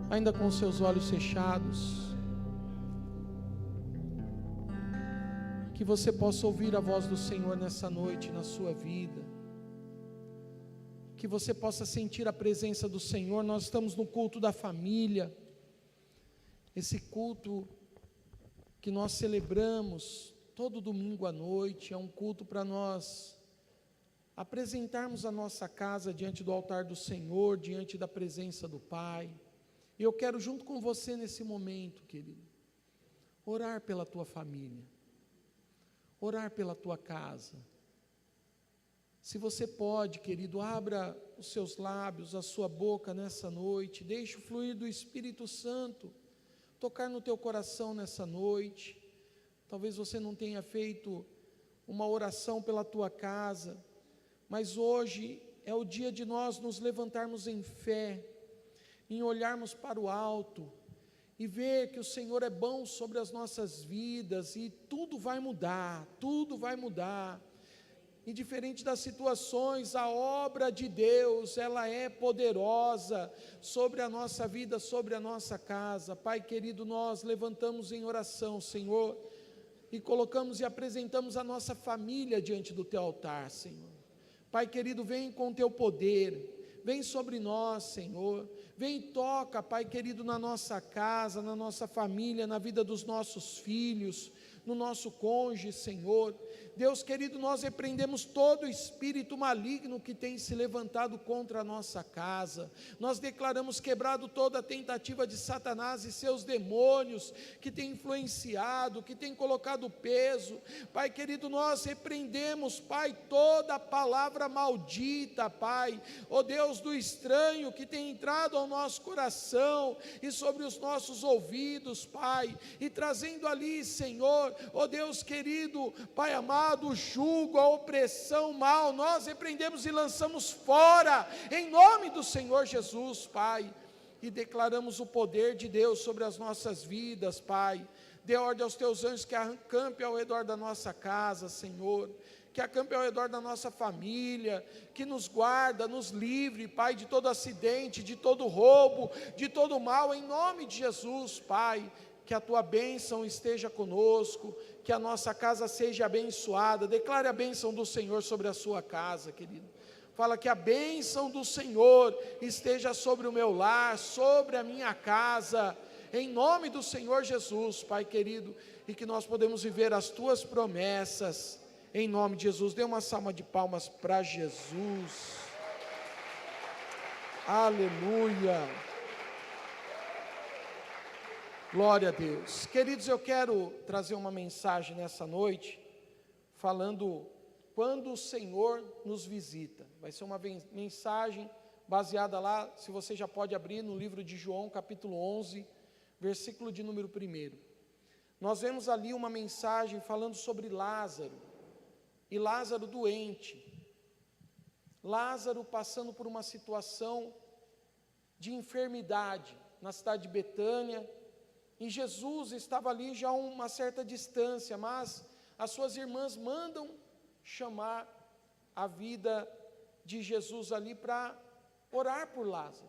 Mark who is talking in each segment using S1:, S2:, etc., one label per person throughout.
S1: ainda com seus olhos fechados, que você possa ouvir a voz do Senhor nessa noite, na sua vida, que você possa sentir a presença do Senhor. Nós estamos no culto da família, esse culto que nós celebramos todo domingo à noite, é um culto para nós apresentarmos a nossa casa diante do altar do Senhor, diante da presença do Pai. E eu quero, junto com você nesse momento, querido, orar pela tua família, orar pela tua casa. Se você pode, querido, abra os seus lábios, a sua boca nessa noite, deixe o fluir do Espírito Santo tocar no teu coração nessa noite. Talvez você não tenha feito uma oração pela tua casa, mas hoje é o dia de nós nos levantarmos em fé, em olharmos para o alto e ver que o Senhor é bom sobre as nossas vidas e tudo vai mudar, tudo vai mudar. Indiferente das situações, a obra de Deus, ela é poderosa sobre a nossa vida, sobre a nossa casa. Pai querido, nós levantamos em oração, Senhor, e colocamos e apresentamos a nossa família diante do teu altar, Senhor. Pai querido, vem com o teu poder, vem sobre nós, Senhor, vem e toca, Pai querido, na nossa casa, na nossa família, na vida dos nossos filhos, no nosso cônjuge, Senhor. Deus querido, nós repreendemos todo o espírito maligno que tem se levantado contra a nossa casa. Nós declaramos quebrado toda a tentativa de Satanás e seus demônios que tem influenciado, que tem colocado peso. Pai querido, nós repreendemos, Pai, toda palavra maldita, Pai, ó Deus, do estranho que tem entrado ao nosso coração e sobre os nossos ouvidos, Pai, e trazendo ali, Senhor, ó Deus querido, Pai amado, o jugo, a opressão, o mal, nós repreendemos e lançamos fora, em nome do Senhor Jesus, Pai, e declaramos o poder de Deus sobre as nossas vidas, Pai. Dê ordem aos teus anjos que acampem ao redor da nossa casa, Senhor, que acampe ao redor da nossa família, que nos guarda, nos livre, Pai, de todo acidente, de todo roubo, de todo mal, em nome de Jesus, Pai. Que a tua bênção esteja conosco, que a nossa casa seja abençoada. Declare a bênção do Senhor sobre a sua casa, querido. Fala que a bênção do Senhor esteja sobre o meu lar, sobre a minha casa, em nome do Senhor Jesus, Pai querido, e que nós podemos viver as tuas promessas, em nome de Jesus. Dê uma salva de palmas para Jesus. Aleluia. Glória a Deus. Queridos, eu quero trazer uma mensagem nessa noite, falando quando o Senhor nos visita. Vai ser uma mensagem baseada lá, se você já pode abrir no livro de João, capítulo 11, versículo de número 1. Nós vemos ali uma mensagem falando sobre Lázaro, e Lázaro doente, Lázaro passando por uma situação de enfermidade, na cidade de Betânia, e Jesus estava ali já a uma certa distância, mas as suas irmãs mandam chamar a vida de Jesus ali para orar por Lázaro,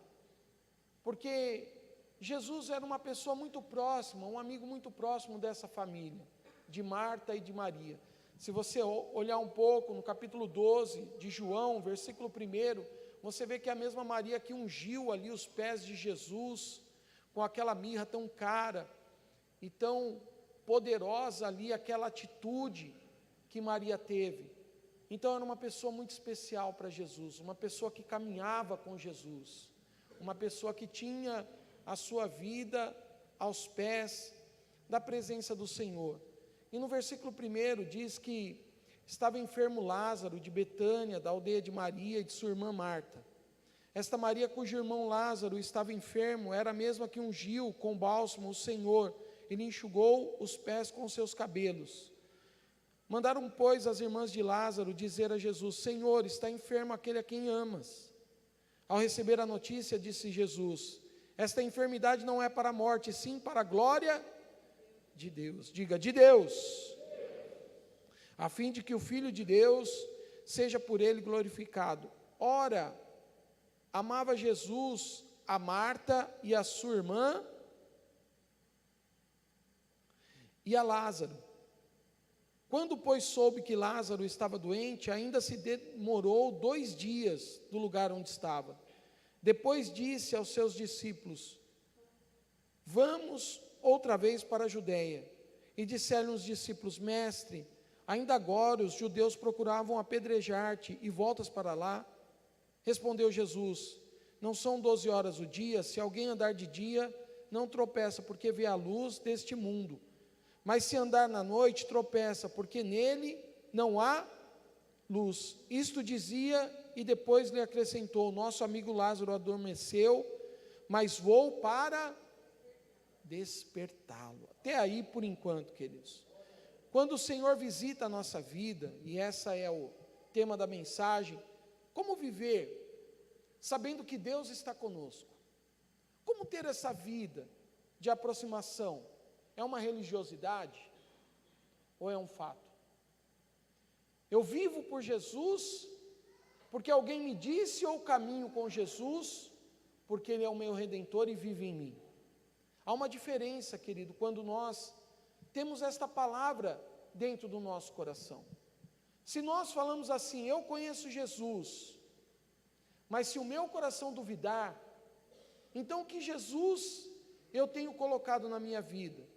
S1: porque Jesus era uma pessoa muito próxima, um amigo muito próximo dessa família, de Marta e de Maria. Se você olhar um pouco no capítulo 12 de João, versículo 1, você vê que é a mesma Maria que ungiu ali os pés de Jesus, com aquela mirra tão cara e tão poderosa ali, aquela atitude que Maria teve. Então era uma pessoa muito especial para Jesus, uma pessoa que caminhava com Jesus, uma pessoa que tinha a sua vida aos pés da presença do Senhor. E no versículo 1 diz que estava enfermo Lázaro de Betânia, da aldeia de Maria e de sua irmã Marta. Esta Maria, cujo irmão Lázaro estava enfermo, era a mesma que ungiu com bálsamo o Senhor, e lhe enxugou os pés com seus cabelos. Mandaram, pois, as irmãs de Lázaro dizer a Jesus: Senhor, está enfermo aquele a quem amas. Ao receber a notícia, disse Jesus: esta enfermidade não é para a morte, sim para a glória de Deus. Diga, de Deus. A fim de que o Filho de Deus seja por ele glorificado. Ora, amava Jesus a Marta e a sua irmã e a Lázaro. Quando, pois, soube que Lázaro estava doente, ainda se demorou 2 dias do lugar onde estava. Depois disse aos seus discípulos: vamos outra vez para a Judéia. E disseram os discípulos: Mestre, ainda agora os judeus procuravam apedrejar-te, e voltas para lá? Respondeu Jesus: não são 12 horas o dia? Se alguém andar de dia, não tropeça, porque vê a luz deste mundo. Mas se andar na noite, tropeça, porque nele não há luz. Isto dizia, e depois lhe acrescentou: nosso amigo Lázaro adormeceu, mas vou para despertá-lo. Até aí, por enquanto, queridos. Quando o Senhor visita a nossa vida, e essa é o tema da mensagem, como viver sabendo que Deus está conosco? Como ter essa vida de aproximação? É uma religiosidade ou é um fato? Eu vivo por Jesus porque alguém me disse, ou caminho com Jesus porque Ele é o meu Redentor e vive em mim? Há uma diferença, querido, quando nós temos esta palavra dentro do nosso coração. Se nós falamos assim: eu conheço Jesus, mas se o meu coração duvidar, então que Jesus eu tenho colocado na minha vida?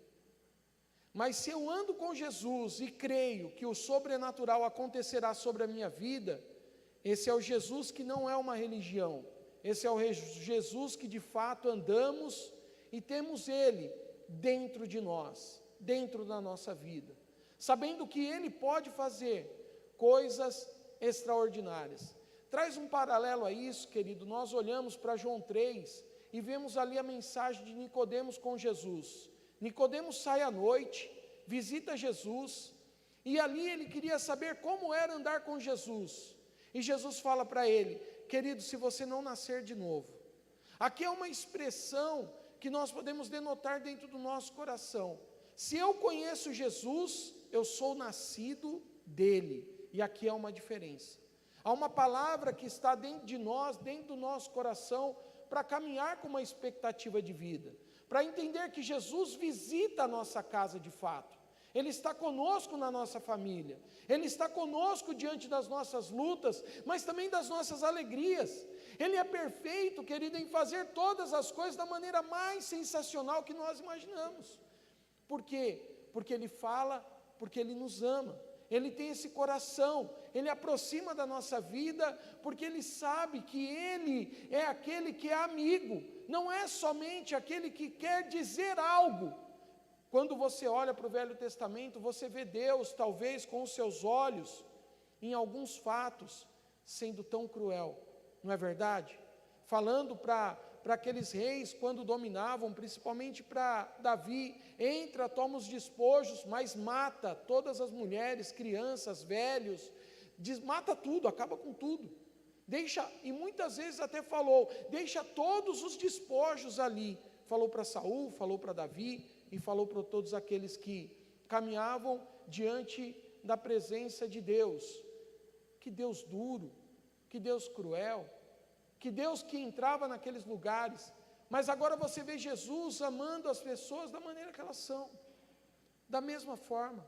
S1: Mas se eu ando com Jesus e creio que o sobrenatural acontecerá sobre a minha vida, esse é o Jesus que não é uma religião, esse é o Jesus que de fato andamos e temos Ele dentro de nós, dentro da nossa vida, sabendo que Ele pode fazer coisas extraordinárias. Traz um paralelo a isso, querido. Nós olhamos para João 3 e vemos ali a mensagem de Nicodemos com Jesus. Nicodemos sai à noite, visita Jesus, e ali ele queria saber como era andar com Jesus. E Jesus fala para ele: querido, se você não nascer de novo. Aqui é uma expressão que nós podemos denotar dentro do nosso coração. Se eu conheço Jesus, eu sou nascido dele. E aqui há uma diferença. Há uma palavra que está dentro de nós, dentro do nosso coração, para caminhar com uma expectativa de vida, para entender que Jesus visita a nossa casa de fato. Ele está conosco na nossa família, Ele está conosco diante das nossas lutas, mas também das nossas alegrias. Ele é perfeito, querido, em fazer todas as coisas da maneira mais sensacional que nós imaginamos. Por quê? Porque Ele fala, porque Ele nos ama. Ele tem esse coração, Ele aproxima da nossa vida, porque Ele sabe que Ele é aquele que é amigo, não é somente aquele que quer dizer algo. Quando você olha para o Velho Testamento, você vê Deus, talvez com os seus olhos, em alguns fatos, sendo tão cruel, não é verdade? Falando para aqueles reis, quando dominavam, principalmente para Davi: entra, toma os despojos, mas mata todas as mulheres, crianças, velhos, mata tudo, acaba com tudo. Deixa, e muitas vezes até falou: deixa todos os despojos ali. Falou para Saul, falou para Davi, e falou para todos aqueles que caminhavam diante da presença de Deus. Que Deus duro, que Deus cruel, que Deus que entrava naqueles lugares. Mas agora você vê Jesus amando as pessoas da maneira que elas são, da mesma forma,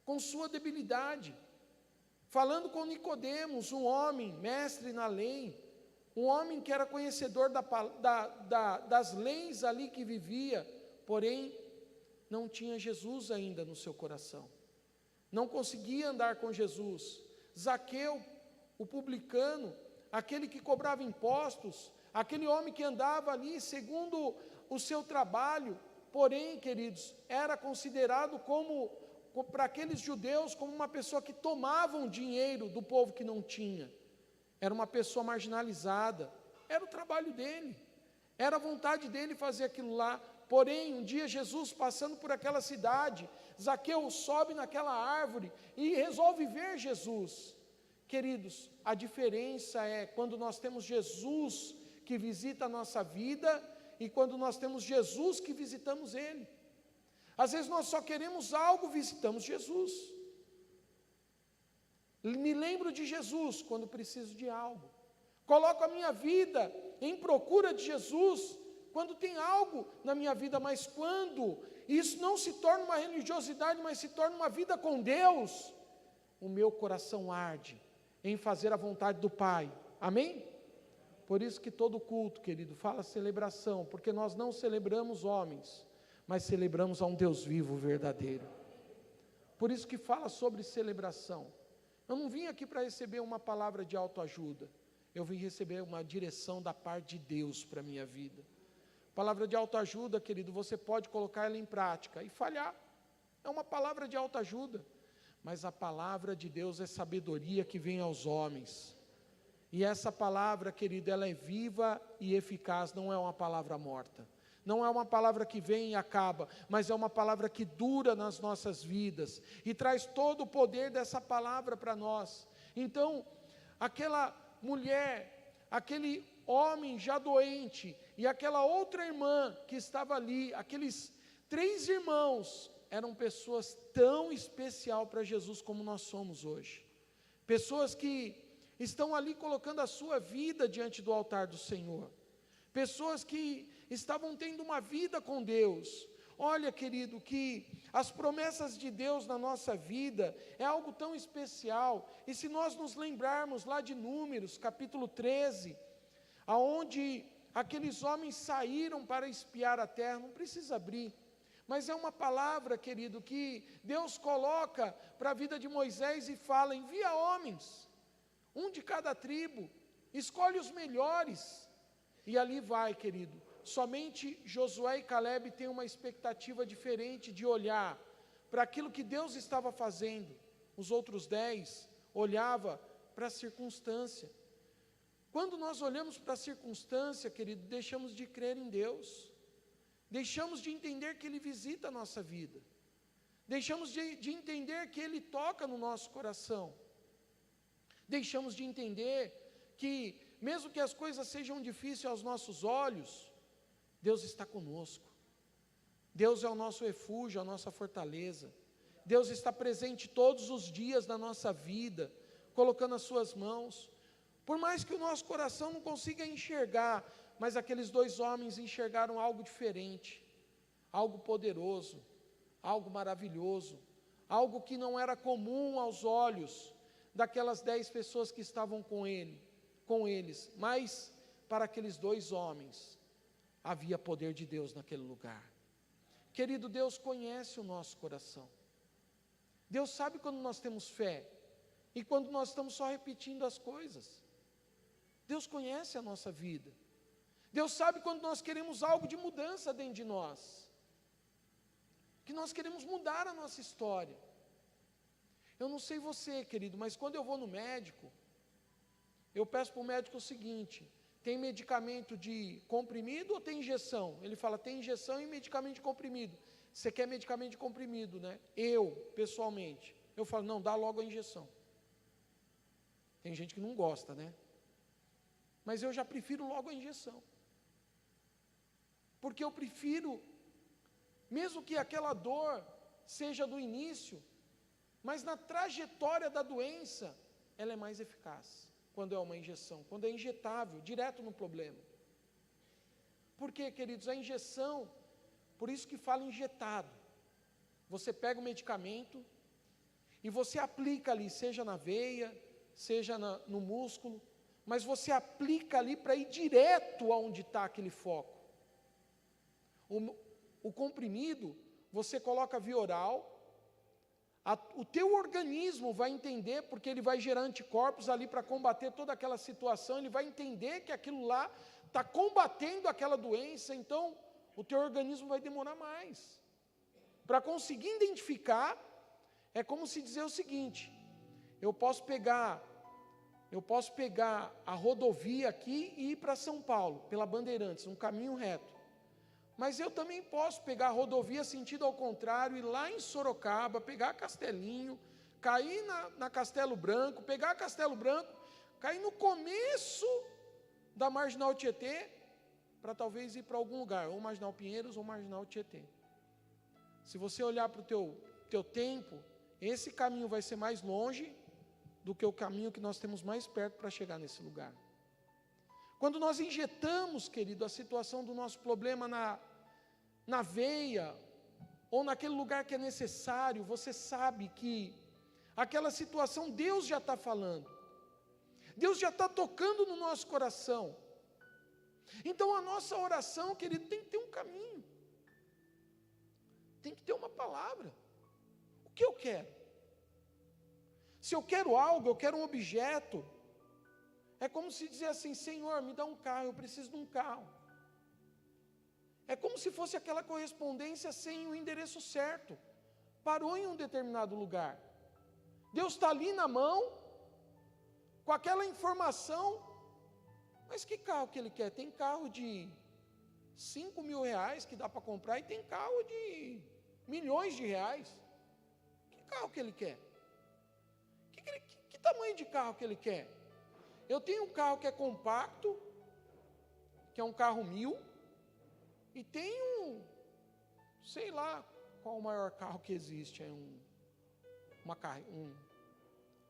S1: com sua debilidade, falando com Nicodemos, um homem mestre na lei, um homem que era conhecedor das leis ali que vivia, porém não tinha Jesus ainda no seu coração, não conseguia andar com Jesus. Zaqueu, o publicano, aquele que cobrava impostos, aquele homem que andava ali segundo o seu trabalho, porém, queridos, era considerado para aqueles judeus, como uma pessoa que tomava um dinheiro do povo que não tinha. Era uma pessoa marginalizada, era o trabalho dele, era a vontade dele fazer aquilo lá. Porém, um dia Jesus passando por aquela cidade, Zaqueu sobe naquela árvore e resolve ver Jesus. Queridos, a diferença é quando nós temos Jesus que visita a nossa vida e quando nós temos Jesus que visitamos Ele. Às vezes nós só queremos algo, visitamos Jesus. Me lembro de Jesus quando preciso de algo. Coloco a minha vida em procura de Jesus, quando tem algo na minha vida, mas quando isso não se torna uma religiosidade, mas se torna uma vida com Deus, o meu coração arde em fazer a vontade do Pai. Amém? Por isso que todo culto, querido, fala celebração, porque nós não celebramos homens, mas celebramos a um Deus vivo, verdadeiro. Por isso que fala sobre celebração. Eu não vim aqui para receber uma palavra de autoajuda, eu vim receber uma direção da parte de Deus para a minha vida. Palavra de autoajuda, querido, você pode colocar ela em prática e falhar. É uma palavra de autoajuda, mas a palavra de Deus é sabedoria que vem aos homens. E essa palavra, querido, ela é viva e eficaz, não é uma palavra morta. Não é uma palavra que vem e acaba, mas é uma palavra que dura nas nossas vidas e traz todo o poder dessa palavra para nós. Então, aquela mulher, aquele homem já doente e aquela outra irmã que estava ali, aqueles 3 irmãos, eram pessoas tão especial para Jesus como nós somos hoje. Pessoas que estão ali colocando a sua vida diante do altar do Senhor. Pessoas que estavam tendo uma vida com Deus. Olha, querido, que as promessas de Deus na nossa vida é algo tão especial. E se nós nos lembrarmos lá de Números, capítulo 13, aonde aqueles homens saíram para espiar a terra, não precisa abrir, mas é uma palavra, querido, que Deus coloca para a vida de Moisés e fala: envia homens, um de cada tribo, escolhe os melhores, e ali vai, querido. Somente Josué e Calebe têm uma expectativa diferente de olhar para aquilo que Deus estava fazendo. Os outros 10 olhavam para a circunstância. Quando nós olhamos para a circunstância, querido, deixamos de crer em Deus, deixamos de entender que Ele visita a nossa vida, deixamos de entender que Ele toca no nosso coração, deixamos de entender que, mesmo que as coisas sejam difíceis aos nossos olhos, Deus está conosco. Deus é o nosso refúgio, a nossa fortaleza. Deus está presente todos os dias na nossa vida, colocando as suas mãos. Por mais que o nosso coração não consiga enxergar, mas aqueles 2 homens enxergaram algo diferente, algo poderoso, algo maravilhoso, algo que não era comum aos olhos daquelas 10 pessoas que estavam com eles, mas para aqueles 2 homens, havia poder de Deus naquele lugar. Querido, Deus conhece o nosso coração. Deus sabe quando nós temos fé e quando nós estamos só repetindo as coisas. Deus conhece a nossa vida. Deus sabe quando nós queremos algo de mudança dentro de nós, que nós queremos mudar a nossa história. Eu não sei você, querido, mas quando eu vou no médico, eu peço para o médico o seguinte: tem medicamento de comprimido ou tem injeção? Ele fala: tem injeção e medicamento de comprimido. Você quer medicamento de comprimido, né? Eu, pessoalmente, eu falo: não, dá logo a injeção. Tem gente que não gosta, né? Mas eu já prefiro logo a injeção. Porque eu prefiro, mesmo que aquela dor seja do início, mas na trajetória da doença, ela é mais eficaz quando é uma injeção, quando é injetável, direto no problema. Por quê, queridos? A injeção, por isso que fala injetado. Você pega o medicamento e você aplica ali, seja na veia, seja no músculo, mas você aplica ali para ir direto aonde está aquele foco. O comprimido, você coloca via oral, o teu organismo vai entender, porque ele vai gerar anticorpos ali para combater toda aquela situação, ele vai entender que aquilo lá está combatendo aquela doença, então o teu organismo vai demorar mais. Para conseguir identificar, é como se dizer o seguinte: eu posso pegar a rodovia aqui e ir para São Paulo, pela Bandeirantes, um caminho reto. Mas eu também posso pegar a rodovia sentido ao contrário, ir lá em Sorocaba, pegar Castelinho, cair na Castelo Branco, pegar Castelo Branco, cair no começo da Marginal Tietê, para talvez ir para algum lugar, ou Marginal Pinheiros ou Marginal Tietê. Se você olhar para o teu tempo, esse caminho vai ser mais longe do que o caminho que nós temos mais perto para chegar nesse lugar. Quando nós injetamos, querido, a situação do nosso problema na veia, ou naquele lugar que é necessário, você sabe que aquela situação Deus já está falando, Deus já está tocando no nosso coração. Então a nossa oração, querido, tem que ter um caminho, tem que ter uma palavra. O que eu quero? Se eu quero algo, eu quero um objeto, é como se dizer assim: Senhor, me dá um carro, eu preciso de um carro. É como se fosse aquela correspondência sem o endereço certo, parou em um determinado lugar. Deus está ali na mão, com aquela informação, mas que carro que Ele quer? Tem carro de 5 mil reais que dá para comprar, e tem carro de milhões de reais. Que carro que Ele quer? Que tamanho de carro que Ele quer? Eu tenho um carro que é compacto, que é um carro 1000, e tenho, sei lá, qual o maior carro que existe, é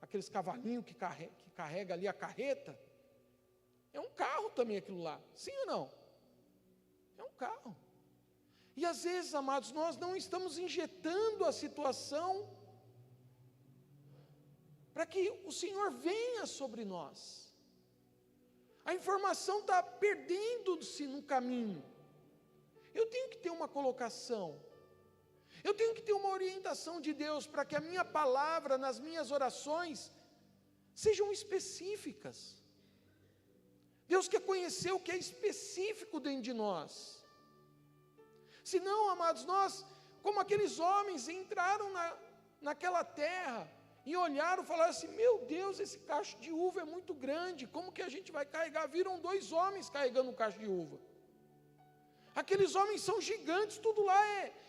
S1: aqueles cavalinhos que carrega ali a carreta, é um carro também aquilo lá, sim ou não? É um carro. E às vezes, amados, nós não estamos injetando a situação para que o Senhor venha sobre nós. A informação está perdendo-se no caminho. Eu tenho que ter uma colocação, eu tenho que ter uma orientação de Deus para que a minha palavra nas minhas orações sejam específicas. Deus quer conhecer o que é específico dentro de nós. Senão, amados, nós, como aqueles homens, entraram naquela terra e olharam e falaram assim: meu Deus, esse cacho de uva é muito grande, como que a gente vai carregar? Viram 2 homens carregando um cacho de uva. Aqueles homens são gigantes, tudo lá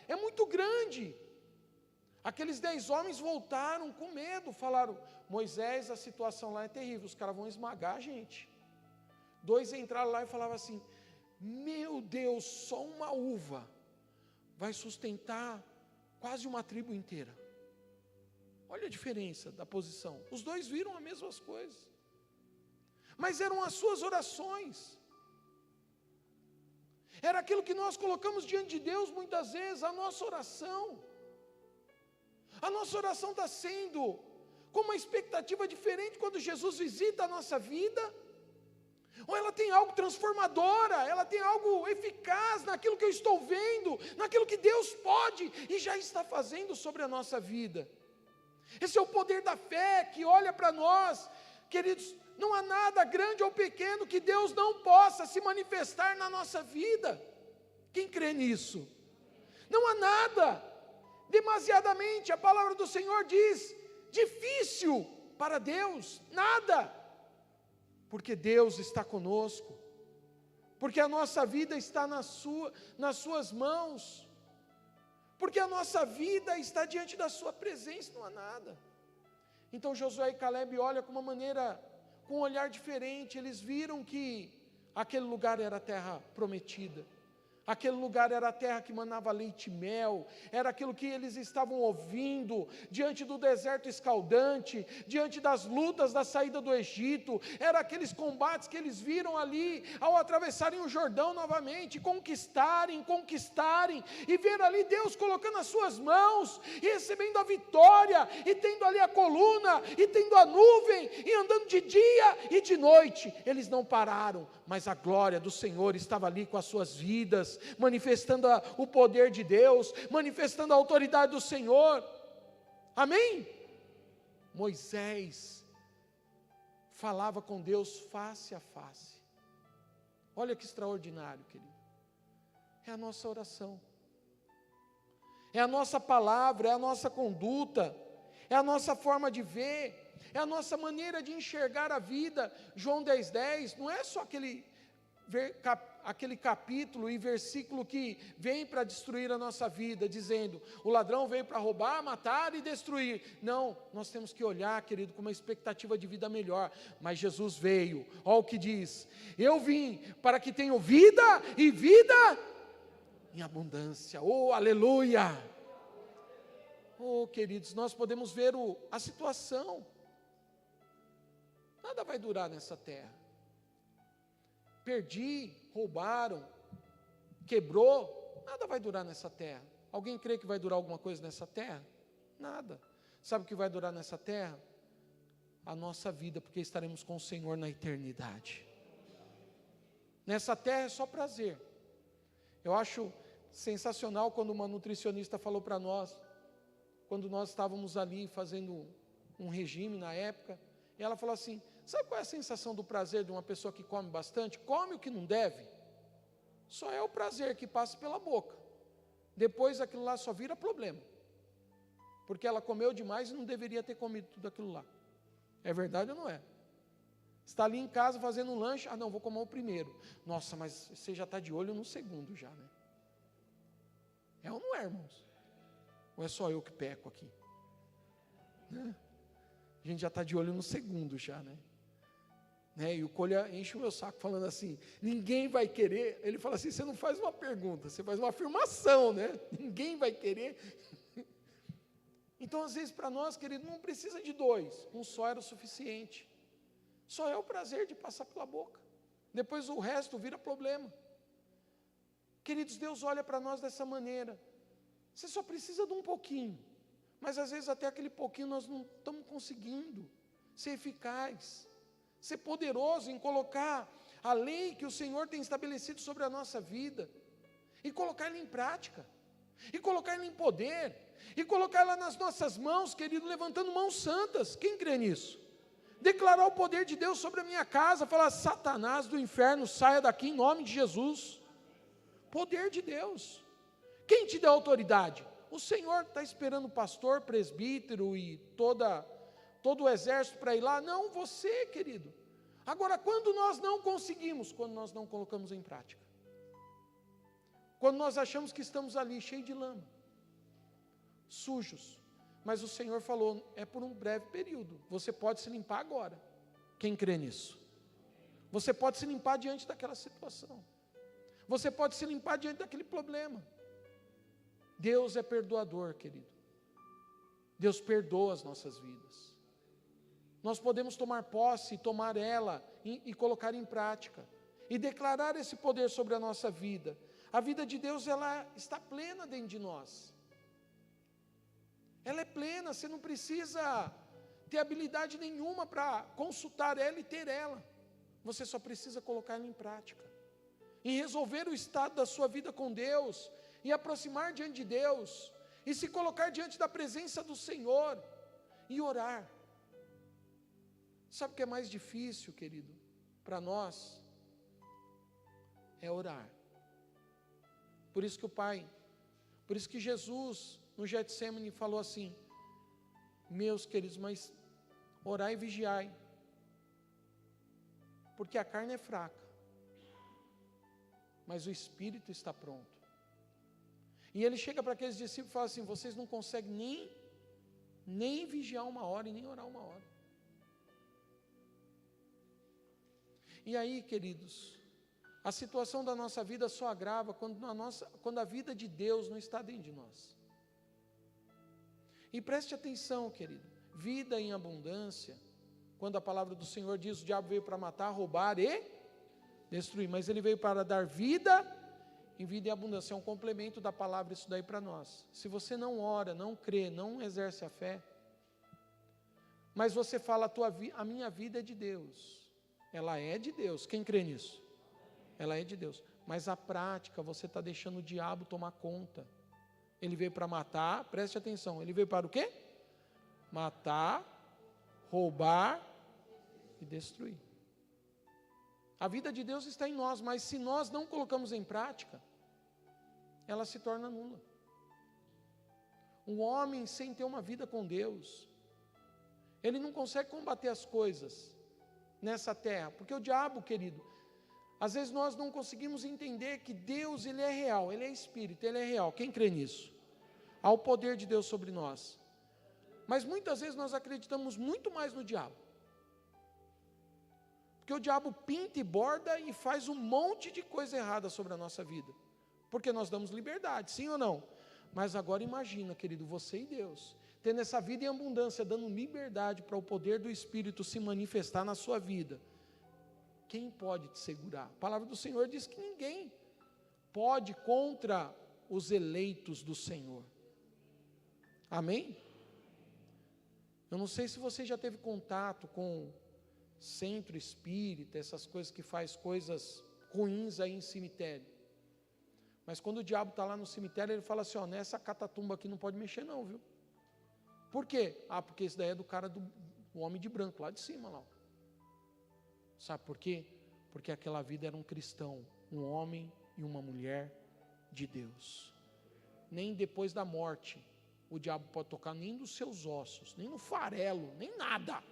S1: é muito grande. Aqueles 10 homens voltaram com medo, falaram: Moisés, a situação lá é terrível, os caras vão esmagar a gente. 2 entraram lá e falavam assim: meu Deus, só uma uva vai sustentar quase uma tribo inteira. Olha a diferença da posição. Os 2 viram as mesmas coisas, mas eram as suas orações. Era aquilo que nós colocamos diante de Deus muitas vezes, a nossa oração. A nossa oração está sendo com uma expectativa diferente quando Jesus visita a nossa vida, ou ela tem algo transformadora, ela tem algo eficaz naquilo que eu estou vendo, naquilo que Deus pode e já está fazendo sobre a nossa vida. Esse é o poder da fé que olha para nós, queridos. Não há nada grande ou pequeno que Deus não possa se manifestar na nossa vida. Quem crê nisso? Não há nada, demasiadamente, a palavra do Senhor diz, difícil para Deus, nada. Porque Deus está conosco, porque a nossa vida está nas suas mãos, porque a nossa vida está diante da sua presença, não há nada. Então Josué e Caleb olham com uma maneira, com um olhar diferente. Eles viram que aquele lugar era a terra prometida, aquele lugar era a terra que manava leite e mel, era aquilo que eles estavam ouvindo, diante do deserto escaldante, diante das lutas da saída do Egito, era aqueles combates que eles viram ali, ao atravessarem o Jordão novamente, conquistarem, e ver ali Deus colocando as suas mãos, e recebendo a vitória, e tendo ali a coluna, e tendo a nuvem, e andando de dia e de noite. Eles não pararam, mas a glória do Senhor estava ali com as suas vidas, manifestando o poder de Deus, manifestando a autoridade do Senhor. Amém? Moisés falava com Deus face a face. Olha que extraordinário, querido. É a nossa oração, é a nossa palavra, é a nossa conduta, é a nossa forma de ver, é a nossa maneira de enxergar a vida. João 10:10 não é só aquele capítulo e versículo que vem para destruir a nossa vida, dizendo, o ladrão veio para roubar, matar e destruir. Não, nós temos que olhar, querido, com uma expectativa de vida melhor. Mas Jesus veio, olha o que diz: eu vim para que tenham vida e vida em abundância. Oh, aleluia! Oh, queridos, nós podemos ver a situação. Nada vai durar nessa terra. perdi, roubaram, quebrou, nada vai durar nessa terra. Alguém crê que vai durar alguma coisa nessa terra? Nada. Sabe o que vai durar nessa terra? A nossa vida, porque estaremos com o Senhor na eternidade. Nessa terra é só prazer. Eu acho sensacional quando uma nutricionista falou para nós, quando nós estávamos ali fazendo um regime na época, e ela falou assim: sabe qual é a sensação do prazer de uma pessoa que come bastante? Come o que não deve. Só é o prazer que passa pela boca. Depois aquilo lá só vira problema. Porque ela comeu demais e não deveria ter comido tudo aquilo lá. É verdade ou não é? Está ali em casa fazendo um lanche, não, vou comer o primeiro. Nossa, mas você já está de olho no segundo já, né? É ou não é, irmãos? Ou é só eu que peco aqui? Né? A gente já está de olho no segundo já, né? E o Colha enche o meu saco falando assim, ninguém vai querer. Ele fala assim, você não faz uma pergunta, você faz uma afirmação, né? Ninguém vai querer. Então, às vezes, para nós, querido, não precisa de dois, um só era o suficiente. Só é o prazer de passar pela boca. Depois o resto vira problema. Queridos, Deus olha para nós dessa maneira. Você só precisa de um pouquinho. Mas às vezes até aquele pouquinho nós não estamos conseguindo ser eficaz, ser poderoso em colocar a lei que o Senhor tem estabelecido sobre a nossa vida, e colocar ela em prática, e colocar ela em poder, e colocar ela nas nossas mãos, querido, levantando mãos santas. Quem crê nisso? Declarar o poder de Deus sobre a minha casa, falar: Satanás do inferno, saia daqui em nome de Jesus. Poder de Deus. Quem te dá autoridade? O Senhor está esperando o pastor, presbítero e todo o exército para ir lá? Não, você, querido. Agora, quando nós não conseguimos, quando nós não colocamos em prática, quando nós achamos que estamos ali cheios de lama, sujos, mas o Senhor falou, é por um breve período, você pode se limpar agora. Quem crê nisso? Você pode se limpar diante daquela situação, você pode se limpar diante daquele problema. Deus é perdoador, querido. Deus perdoa as nossas vidas. Nós podemos tomar posse, tomar ela e colocar em prática, e declarar esse poder sobre a nossa vida. A vida de Deus, ela está plena dentro de nós. Ela é plena, você não precisa ter habilidade nenhuma para consultar ela e ter ela. Você só precisa colocar ela em prática. E resolver o estado da sua vida com Deus, e aproximar diante de Deus, e se colocar diante da presença do Senhor, e orar. Sabe o que é mais difícil, querido, para nós? É orar. Por isso que Jesus, no Getsemane, falou assim: meus queridos, mas orai e vigiai, porque a carne é fraca, mas o espírito está pronto. E ele chega para aqueles discípulos e fala assim: vocês não conseguem nem vigiar uma hora e nem orar uma hora. E aí, queridos, a situação da nossa vida só agrava quando a vida de Deus não está dentro de nós. E preste atenção, querido, vida em abundância, quando a palavra do Senhor diz: o diabo veio para matar, roubar e destruir, mas ele veio para dar vida em vida e abundância. É um complemento da palavra isso daí para nós. Se você não ora, não crê, não exerce a fé, mas você fala: a minha vida é de Deus, ela é de Deus. Quem crê nisso? Ela é de Deus, mas a prática, você está deixando o diabo tomar conta. Ele veio para matar, preste atenção, ele veio para o quê? Matar, roubar e destruir. A vida de Deus está em nós, mas se nós não colocamos em prática, ela se torna nula. Um homem sem ter uma vida com Deus, ele não consegue combater as coisas nessa terra, porque o diabo, querido, às vezes nós não conseguimos entender que Deus, ele é real, ele é espírito, ele é real. Quem crê nisso? Há o poder de Deus sobre nós. Mas muitas vezes nós acreditamos muito mais no diabo. Porque o diabo pinta e borda e faz um monte de coisa errada sobre a nossa vida. Porque nós damos liberdade, sim ou não? Mas agora imagina, querido, você e Deus, tendo essa vida em abundância, dando liberdade para o poder do Espírito se manifestar na sua vida. Quem pode te segurar? A palavra do Senhor diz que ninguém pode contra os eleitos do Senhor. Amém? Eu não sei se você já teve contato com centro espírita, essas coisas que faz coisas ruins aí em cemitério. Mas quando o diabo está lá no cemitério, ele fala assim, ó, nessa catatumba aqui não pode mexer não, viu? Por quê? Ah, porque esse daí é do cara do homem de branco, lá de cima, lá. Sabe por quê? Porque aquela vida era um cristão, um homem e uma mulher de Deus. Nem depois da morte o diabo pode tocar nem nos seus ossos, nem no farelo, nem nada.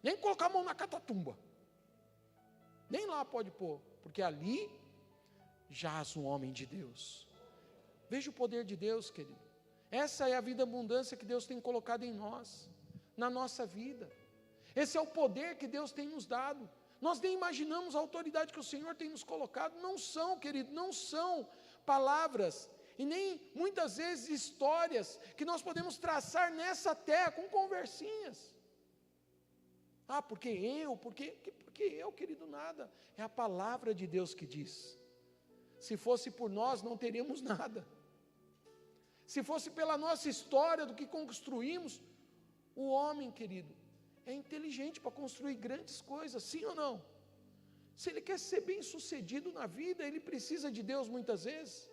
S1: Nem colocar a mão na catatumba. Nem lá pode pôr, porque ali jaz um homem de Deus. Veja o poder de Deus, querido. Essa é a vida abundância que Deus tem colocado em nós, na nossa vida. Esse é o poder que Deus tem nos dado. Nós nem imaginamos a autoridade que o Senhor tem nos colocado. Não são, querido, não são palavras e nem muitas vezes histórias que nós podemos traçar nessa terra com conversinhas. Ah, porque eu, querido, nada. É a palavra de Deus que diz. Se fosse por nós, não teríamos nada. Se fosse pela nossa história, do que construímos, o homem, querido, é inteligente para construir grandes coisas, sim ou não? Se ele quer ser bem sucedido na vida, ele precisa de Deus muitas vezes.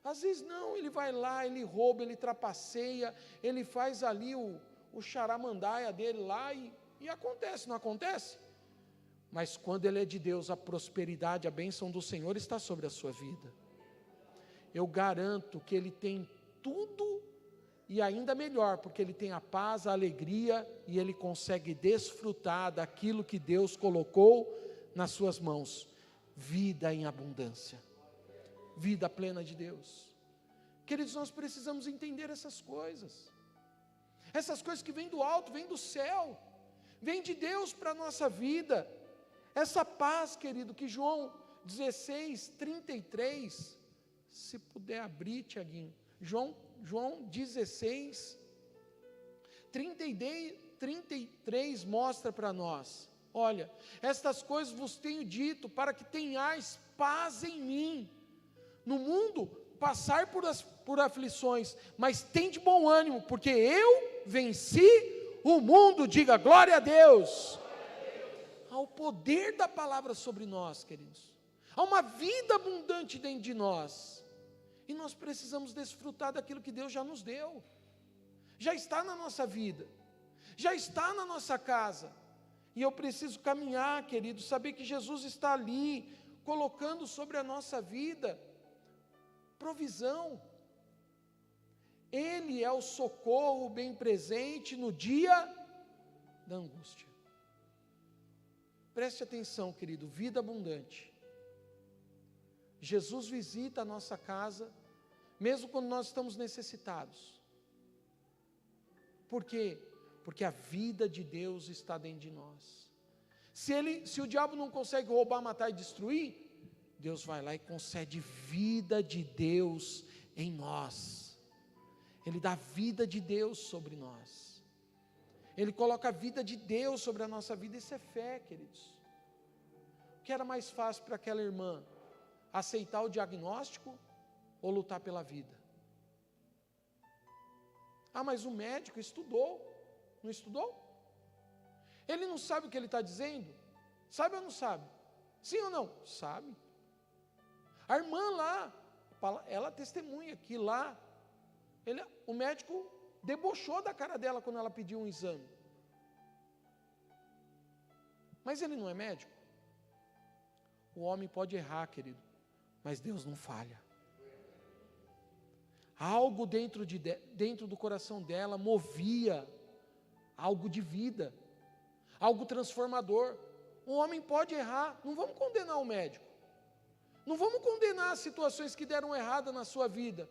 S1: Às vezes não, ele vai lá, ele rouba, ele trapaceia, ele faz ali o charamandaia dele lá e acontece, não acontece? Mas quando ele é de Deus, a prosperidade, a bênção do Senhor está sobre a sua vida. Eu garanto que ele tem tudo e ainda melhor, porque ele tem a paz, a alegria e ele consegue desfrutar daquilo que Deus colocou nas suas mãos. Vida em abundância. Vida plena de Deus. Queridos, nós precisamos entender essas coisas que vêm do alto, vêm do céu, vêm de Deus para a nossa vida. Essa paz, querido, que João 16:33, se puder abrir, Tiaguinho, João 16:33 mostra para nós, olha, estas coisas vos tenho dito, para que tenhais paz em mim. No mundo, passar por aflições, mas tende bom ânimo, porque eu venci o mundo. Diga glória a Deus. Há o poder da palavra sobre nós, queridos. Há uma vida abundante dentro de nós. E nós precisamos desfrutar daquilo que Deus já nos deu. Já está na nossa vida. Já está na nossa casa. E eu preciso caminhar, querido, saber que Jesus está ali, colocando sobre a nossa vida provisão. Ele é o socorro bem presente no dia da angústia. Preste atenção, querido, vida abundante. Jesus visita a nossa casa, mesmo quando nós estamos necessitados. Por quê? Porque a vida de Deus está dentro de nós. Se o diabo não consegue roubar, matar e destruir, Deus vai lá e concede vida de Deus em nós. Ele dá vida de Deus sobre nós. Ele coloca a vida de Deus sobre a nossa vida. Isso é fé, queridos. O que era mais fácil para aquela irmã? Aceitar o diagnóstico ou lutar pela vida? Ah, mas o médico estudou. Não estudou? Ele não sabe o que ele está dizendo? Sabe ou não sabe? Sim ou não? Sabe. A irmã lá, ela testemunha que lá, o médico debochou da cara dela quando ela pediu um exame. Mas ele não é médico? O homem pode errar, querido, mas Deus não falha. Algo dentro do coração dela movia algo de vida, algo transformador. O homem pode errar, não vamos condenar o médico, não vamos condenar as situações que deram errada na sua vida,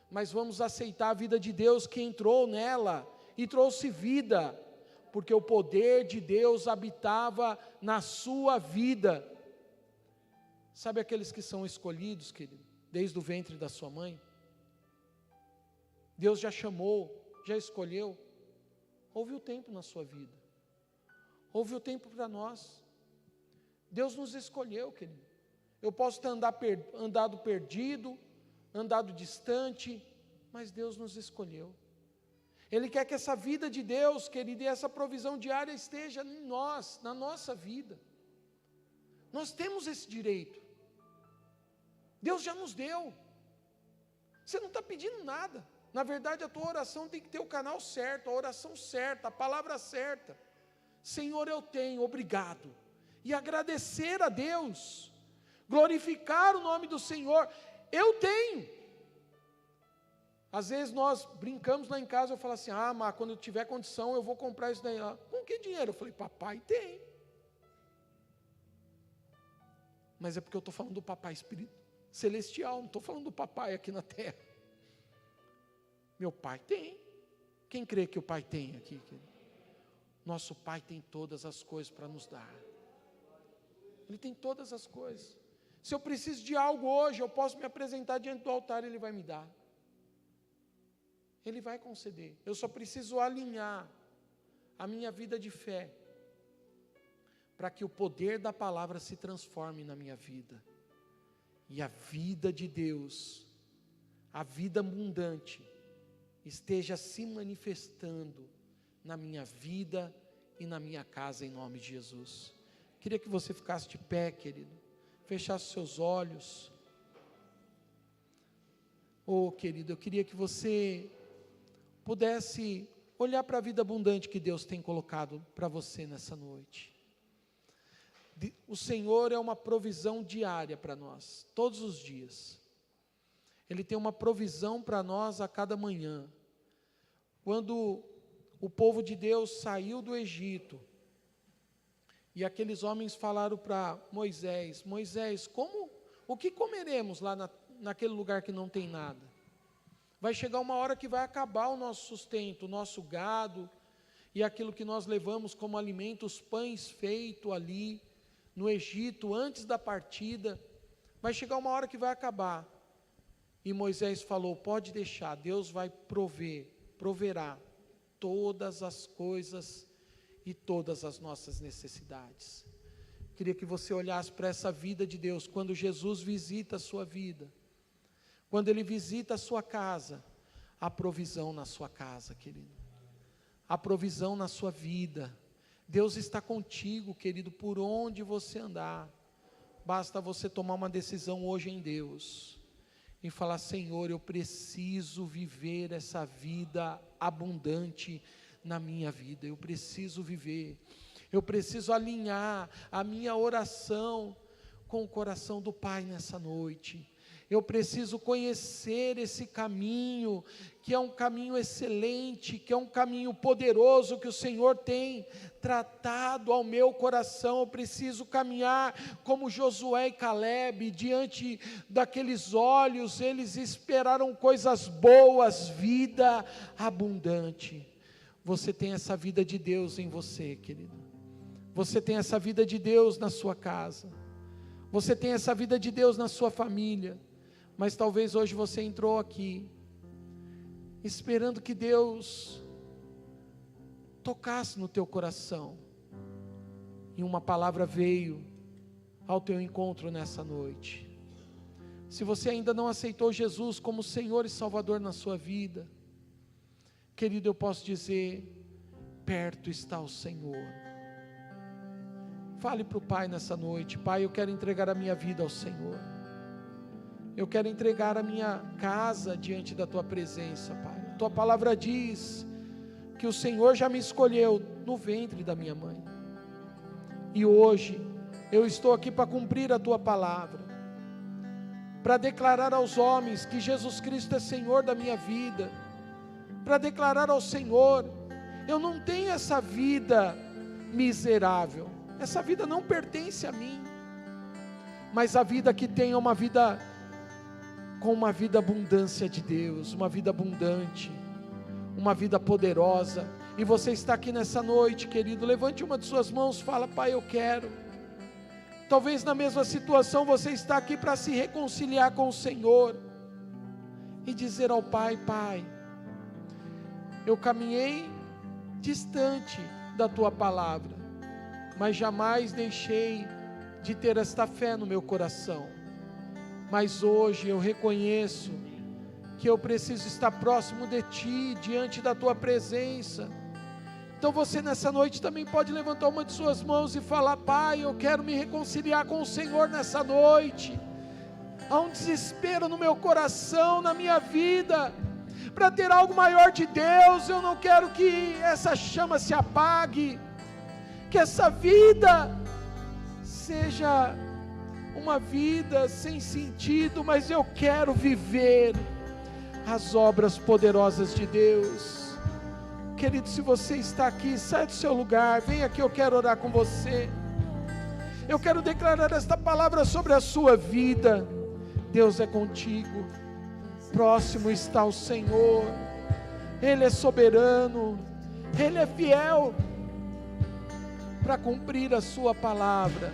S1: mas vamos aceitar a vida de Deus que entrou nela e trouxe vida, porque o poder de Deus habitava na sua vida. Sabe aqueles que são escolhidos, querido, desde o ventre da sua mãe? Deus já chamou, já escolheu. Houve o tempo na sua vida. Houve o tempo para nós. Deus nos escolheu, querido. Eu posso ter andado perdido, andado distante, mas Deus nos escolheu. Ele quer que essa vida de Deus, querido, e essa provisão diária esteja em nós, na nossa vida. Nós temos esse direito. Deus já nos deu. Você não está pedindo nada. Na verdade, a tua oração tem que ter o canal certo, a oração certa, a palavra certa. Senhor, eu tenho, obrigado. E agradecer a Deus, glorificar o nome do Senhor. Eu tenho. Às vezes nós brincamos lá em casa, eu falo assim, mas quando eu tiver condição eu vou comprar isso daí. Com que dinheiro? Eu falei, papai tem. Mas é porque eu estou falando do papai celestial, não estou falando do papai aqui na terra. Meu pai tem. Quem crê que o pai tem aqui? Nosso pai tem todas as coisas para nos dar. Ele tem todas as coisas. Se eu preciso de algo hoje, eu posso me apresentar diante do altar e Ele vai me dar. Ele vai conceder. Eu só preciso alinhar a minha vida de fé para que o poder da palavra se transforme na minha vida. E a vida de Deus, a vida abundante, esteja se manifestando na minha vida e na minha casa, em nome de Jesus. Queria que você ficasse de pé, querido, fechasse seus olhos. Querido, eu queria que você pudesse olhar para a vida abundante que Deus tem colocado para você nessa noite. O Senhor é uma provisão diária para nós, todos os dias. Ele tem uma provisão para nós a cada manhã. Quando o povo de Deus saiu do Egito, e aqueles homens falaram para Moisés, o que comeremos lá naquele lugar que não tem nada? Vai chegar uma hora que vai acabar o nosso sustento, o nosso gado, e aquilo que nós levamos como alimento, os pães feitos ali no Egito, antes da partida, vai chegar uma hora que vai acabar. E Moisés falou, pode deixar, Deus vai proverá todas as coisas e todas as nossas necessidades. Queria que você olhasse para essa vida de Deus, quando Jesus visita a sua vida, quando Ele visita a sua casa, há provisão na sua casa, querido, há provisão na sua vida. Deus está contigo, querido, por onde você andar. Basta você tomar uma decisão hoje em Deus e falar, Senhor, eu preciso viver essa vida abundante na minha vida, eu preciso viver, eu preciso alinhar a minha oração com o coração do Pai nessa noite. Eu preciso conhecer esse caminho, que é um caminho excelente, que é um caminho poderoso, que o Senhor tem tratado ao meu coração. Eu preciso caminhar como Josué e Calebe, diante daqueles olhos, eles esperaram coisas boas, vida abundante. Você tem essa vida de Deus em você, querido. Você tem essa vida de Deus na sua casa. Você tem essa vida de Deus na sua família. Mas talvez hoje você entrou aqui esperando que Deus tocasse no teu coração, e uma palavra veio ao teu encontro nessa noite. Se você ainda não aceitou Jesus como Senhor e Salvador na sua vida, querido, eu posso dizer, perto está o Senhor. Fale para o Pai nessa noite, Pai, eu quero entregar a minha vida ao Senhor. Eu quero entregar a minha casa diante da Tua presença, Pai. Tua palavra diz que o Senhor já me escolheu no ventre da minha mãe. E hoje, eu estou aqui para cumprir a Tua palavra, para declarar aos homens que Jesus Cristo é Senhor da minha vida, para declarar ao Senhor, eu não tenho essa vida miserável, essa vida não pertence a mim, mas a vida que tenho é uma vida com uma vida abundância de Deus, uma vida abundante, uma vida poderosa. E você está aqui nessa noite, querido, levante uma de suas mãos, fala, Pai, eu quero. Talvez na mesma situação você está aqui para se reconciliar com o Senhor e dizer ao Pai, Pai, eu caminhei distante da Tua palavra, mas jamais deixei de ter esta fé no meu coração, mas hoje eu reconheço que eu preciso estar próximo de Ti, diante da Tua presença. Então você nessa noite também pode levantar uma de suas mãos e falar: Pai, eu quero me reconciliar com o Senhor nessa noite. Há um desespero no meu coração, na minha vida, para ter algo maior de Deus. Eu não quero que essa chama se apague, que essa vida seja uma vida sem sentido, mas eu quero viver as obras poderosas de Deus. Querido, se você está aqui, sai do seu lugar, vem aqui, eu quero orar com você. Eu quero declarar esta palavra sobre a sua vida. Deus é contigo, próximo está o Senhor, Ele é soberano, Ele é fiel para cumprir a sua palavra.